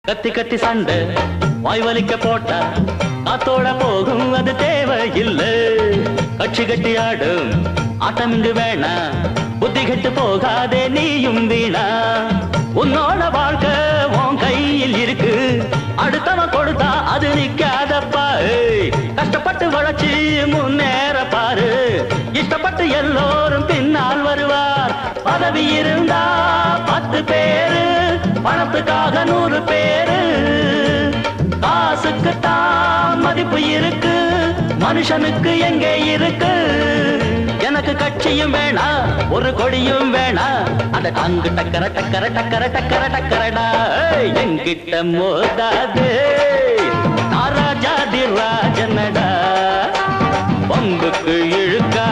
கத்தி கத்தி சண்டை வாய் வலிக்க போட்டா காத்தோட போகும் அது தேவை இல்லை கட்சி கட்டி ஆடும் ஆட்டம் இங்கு வேணா புத்தி கெட்டு போகாதே நீயும் வீணா உன்னோட வாழ்க்கை உன் கையில் இருக்கு அடுத்தவன் கொடுத்தா அது நிக்காதப்பா கஷ்டப்பட்டு வளர்ச்சி முன்னேற பாரு இஷ்டப்பட்டு எல்லோரும் பின்னால் வருவார் பதவி இருந்தா 10 பேரு பணத்துக்காக 100 பேரு காசுக்கு தான் மதிப்பு இருக்கு மனுஷனுக்கு எங்கே இருக்கு எனக்கு கட்சியும் வேணா ஒரு கொடியும் வேணா அட அங்கு டக்கர டக்கர டக்கர டக்கர டக்கரடா என்கிட்ட மோதாதே ராஜாதி ராஜனடா பம்புக்கு இழுக்கா